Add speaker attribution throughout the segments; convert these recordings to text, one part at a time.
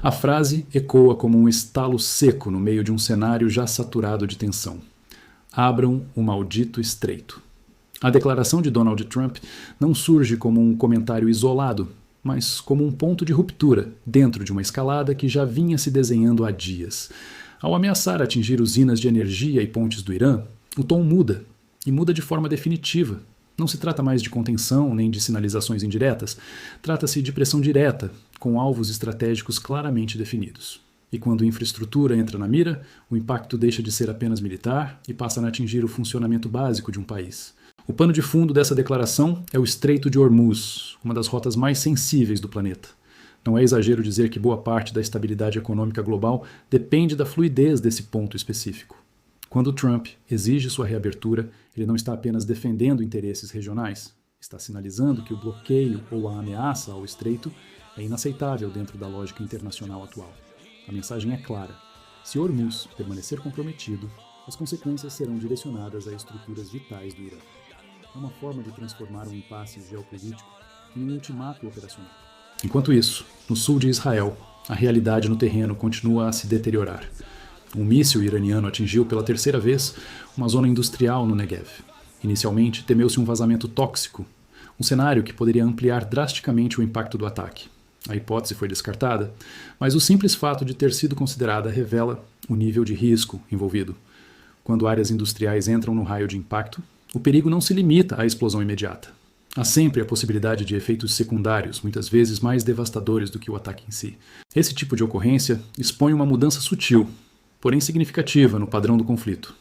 Speaker 1: A frase ecoa como um estalo seco no meio de um cenário já saturado de tensão. Abram o maldito estreito. A declaração de Donald Trump não surge como um comentário isolado, mas como um ponto de ruptura dentro de uma escalada que já vinha se desenhando há dias. Ao ameaçar atingir usinas de energia e pontes do Irã, o tom muda, e muda de forma definitiva. Não se trata mais de contenção nem de sinalizações indiretas, trata-se de pressão direta, com alvos estratégicos claramente definidos. E quando a infraestrutura entra na mira, o impacto deixa de ser apenas militar e passa a atingir o funcionamento básico de um país. O pano de fundo dessa declaração é o Estreito de Hormuz, uma das rotas mais sensíveis do planeta. Não é exagero dizer que boa parte da estabilidade econômica global depende da fluidez desse ponto específico. Quando Trump exige sua reabertura, ele não está apenas defendendo interesses regionais, está sinalizando que o bloqueio ou a ameaça ao estreito é inaceitável dentro da lógica internacional atual. A mensagem é clara: se Hormuz permanecer comprometido, as consequências serão direcionadas a estruturas vitais do Irã. É uma forma de transformar um impasse geopolítico em um ultimato operacional. Enquanto isso, no sul de Israel, a realidade no terreno continua a se deteriorar. Um míssil iraniano atingiu pela terceira vez uma zona industrial no Negev. Inicialmente, temeu-se um vazamento tóxico, um cenário que poderia ampliar drasticamente o impacto do ataque. A hipótese foi descartada, mas o simples fato de ter sido considerada revela o nível de risco envolvido. Quando áreas industriais entram no raio de impacto, o perigo não se limita à explosão imediata. Há sempre a possibilidade de efeitos secundários, muitas vezes mais devastadores do que o ataque em si. Esse tipo de ocorrência expõe uma mudança sutil, porém significativa no padrão do conflito.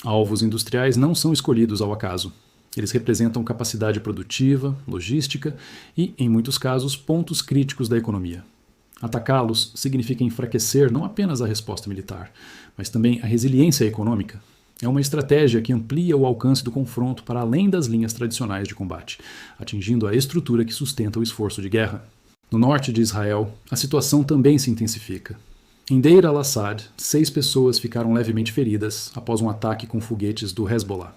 Speaker 1: Alvos industriais não são escolhidos ao acaso. Eles representam capacidade produtiva, logística e, em muitos casos, pontos críticos da economia. Atacá-los significa enfraquecer não apenas a resposta militar, mas também a resiliência econômica. É uma estratégia que amplia o alcance do confronto para além das linhas tradicionais de combate, atingindo a estrutura que sustenta o esforço de guerra. No norte de Israel, a situação também se intensifica. Em Deir al-Assad, 6 pessoas ficaram levemente feridas após um ataque com foguetes do Hezbollah.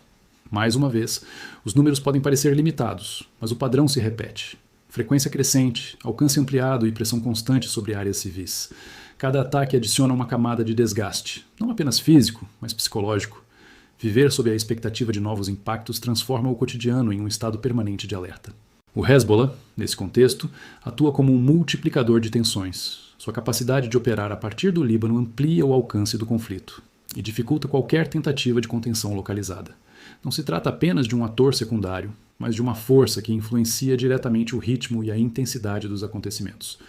Speaker 1: Mais uma vez, os números podem parecer limitados, mas o padrão se repete. Frequência crescente, alcance ampliado e pressão constante sobre áreas civis. Cada ataque adiciona uma camada de desgaste, não apenas físico, mas psicológico. Viver sob a expectativa de novos impactos transforma o cotidiano em um estado permanente de alerta. O Hezbollah, nesse contexto, atua como um multiplicador de tensões. Sua capacidade de operar a partir do Líbano amplia o alcance do conflito e dificulta qualquer tentativa de contenção localizada. Não se trata apenas de um ator secundário, mas de uma força que influencia diretamente o ritmo e a intensidade dos acontecimentos.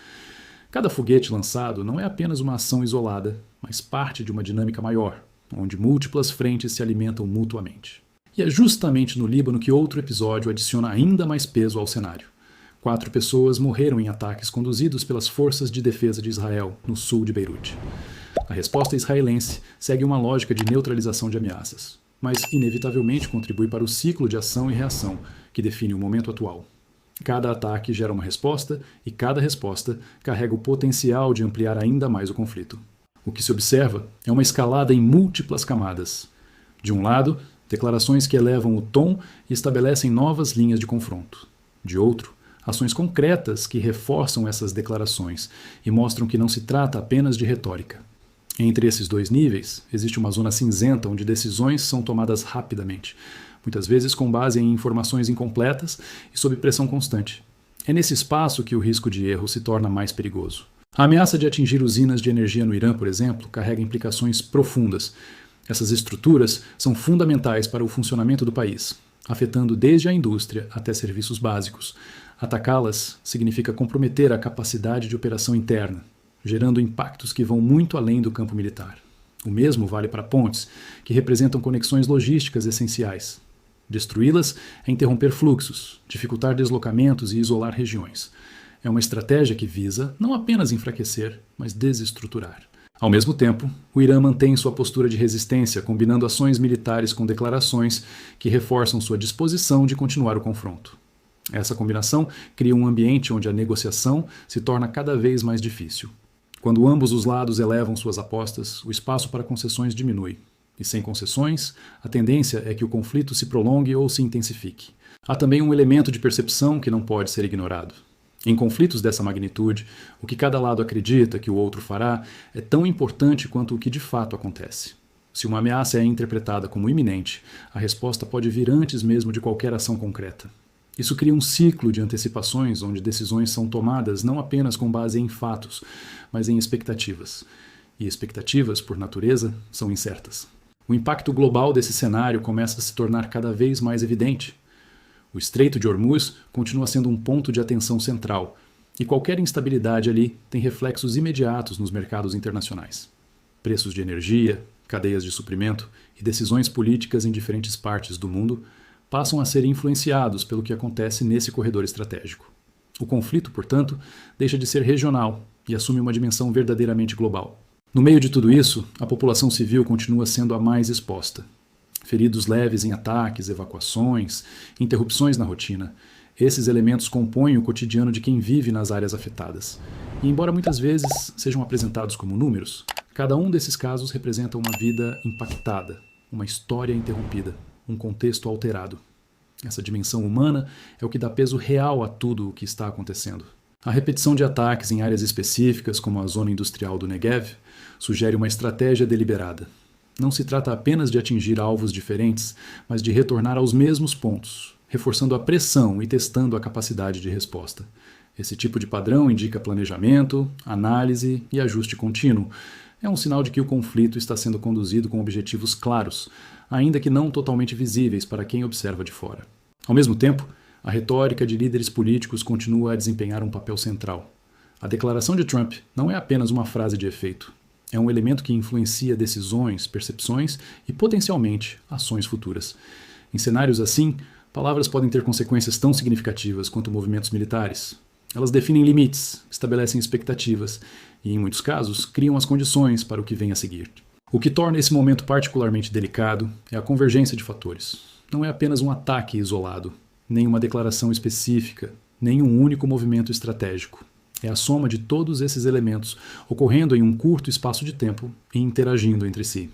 Speaker 1: Cada foguete lançado não é apenas uma ação isolada, mas parte de uma dinâmica maior, onde múltiplas frentes se alimentam mutuamente. E é justamente no Líbano que outro episódio adiciona ainda mais peso ao cenário. 4 pessoas morreram em ataques conduzidos pelas forças de defesa de Israel, no sul de Beirute. A resposta israelense segue uma lógica de neutralização de ameaças, mas inevitavelmente contribui para o ciclo de ação e reação que define o momento atual. Cada ataque gera uma resposta e cada resposta carrega o potencial de ampliar ainda mais o conflito. O que se observa é uma escalada em múltiplas camadas. De um lado, declarações que elevam o tom e estabelecem novas linhas de confronto. De outro, ações concretas que reforçam essas declarações e mostram que não se trata apenas de retórica. Entre esses 2 níveis, existe uma zona cinzenta onde decisões são tomadas rapidamente, muitas vezes com base em informações incompletas e sob pressão constante. É nesse espaço que o risco de erro se torna mais perigoso. A ameaça de atingir usinas de energia no Irã, por exemplo, carrega implicações profundas. Essas estruturas são fundamentais para o funcionamento do país, afetando desde a indústria até serviços básicos. Atacá-las significa comprometer a capacidade de operação interna, gerando impactos que vão muito além do campo militar. O mesmo vale para pontes, que representam conexões logísticas essenciais. Destruí-las é interromper fluxos, dificultar deslocamentos e isolar regiões. É uma estratégia que visa não apenas enfraquecer, mas desestruturar. Ao mesmo tempo, o Irã mantém sua postura de resistência, combinando ações militares com declarações que reforçam sua disposição de continuar o confronto. Essa combinação cria um ambiente onde a negociação se torna cada vez mais difícil. Quando ambos os lados elevam suas apostas, o espaço para concessões diminui. E sem concessões, a tendência é que o conflito se prolongue ou se intensifique. Há também um elemento de percepção que não pode ser ignorado. Em conflitos dessa magnitude, o que cada lado acredita que o outro fará é tão importante quanto o que de fato acontece. Se uma ameaça é interpretada como iminente, a resposta pode vir antes mesmo de qualquer ação concreta. Isso cria um ciclo de antecipações onde decisões são tomadas não apenas com base em fatos, mas em expectativas. E expectativas, por natureza, são incertas. O impacto global desse cenário começa a se tornar cada vez mais evidente. O Estreito de Hormuz continua sendo um ponto de atenção central, e qualquer instabilidade ali tem reflexos imediatos nos mercados internacionais. Preços de energia, cadeias de suprimento e decisões políticas em diferentes partes do mundo passam a ser influenciados pelo que acontece nesse corredor estratégico. O conflito, portanto, deixa de ser regional e assume uma dimensão verdadeiramente global. No meio de tudo isso, a população civil continua sendo a mais exposta. Feridos leves em ataques, evacuações, interrupções na rotina. Esses elementos compõem o cotidiano de quem vive nas áreas afetadas. E embora muitas vezes sejam apresentados como números, cada um desses casos representa uma vida impactada, uma história interrompida, um contexto alterado. Essa dimensão humana é o que dá peso real a tudo o que está acontecendo. A repetição de ataques em áreas específicas, como a zona industrial do Negev, sugere uma estratégia deliberada. Não se trata apenas de atingir alvos diferentes, mas de retornar aos mesmos pontos, reforçando a pressão e testando a capacidade de resposta. Esse tipo de padrão indica planejamento, análise e ajuste contínuo. É um sinal de que o conflito está sendo conduzido com objetivos claros, ainda que não totalmente visíveis para quem observa de fora. Ao mesmo tempo, a retórica de líderes políticos continua a desempenhar um papel central. A declaração de Trump não é apenas uma frase de efeito. É um elemento que influencia decisões, percepções e, potencialmente, ações futuras. Em cenários assim, palavras podem ter consequências tão significativas quanto movimentos militares. Elas definem limites, estabelecem expectativas e, em muitos casos, criam as condições para o que vem a seguir. O que torna esse momento particularmente delicado é a convergência de fatores. Não é apenas um ataque isolado, nem uma declaração específica, nem um único movimento estratégico. É a soma de todos esses elementos ocorrendo em um curto espaço de tempo e interagindo entre si.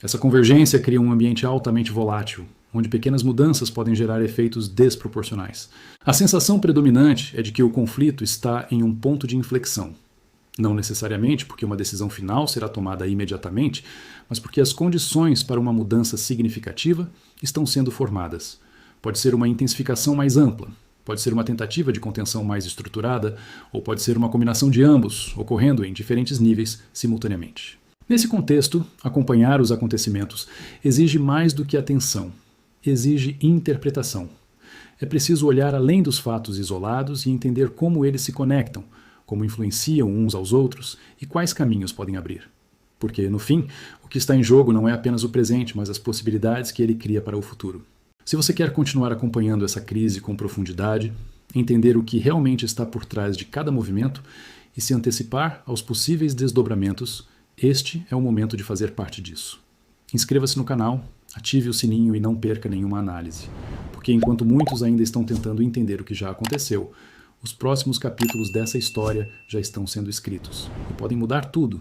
Speaker 1: Essa convergência cria um ambiente altamente volátil, onde pequenas mudanças podem gerar efeitos desproporcionais. A sensação predominante é de que o conflito está em um ponto de inflexão. Não necessariamente porque uma decisão final será tomada imediatamente, mas porque as condições para uma mudança significativa estão sendo formadas. Pode ser uma intensificação mais ampla, pode ser uma tentativa de contenção mais estruturada, ou pode ser uma combinação de ambos, ocorrendo em diferentes níveis simultaneamente. Nesse contexto, acompanhar os acontecimentos exige mais do que atenção, exige interpretação. É preciso olhar além dos fatos isolados e entender como eles se conectam, como influenciam uns aos outros e quais caminhos podem abrir. Porque, no fim, o que está em jogo não é apenas o presente, mas as possibilidades que ele cria para o futuro. Se você quer continuar acompanhando essa crise com profundidade, entender o que realmente está por trás de cada movimento e se antecipar aos possíveis desdobramentos, este é o momento de fazer parte disso. Inscreva-se no canal, ative o sininho e não perca nenhuma análise, porque enquanto muitos ainda estão tentando entender o que já aconteceu, os próximos capítulos dessa história já estão sendo escritos e podem mudar tudo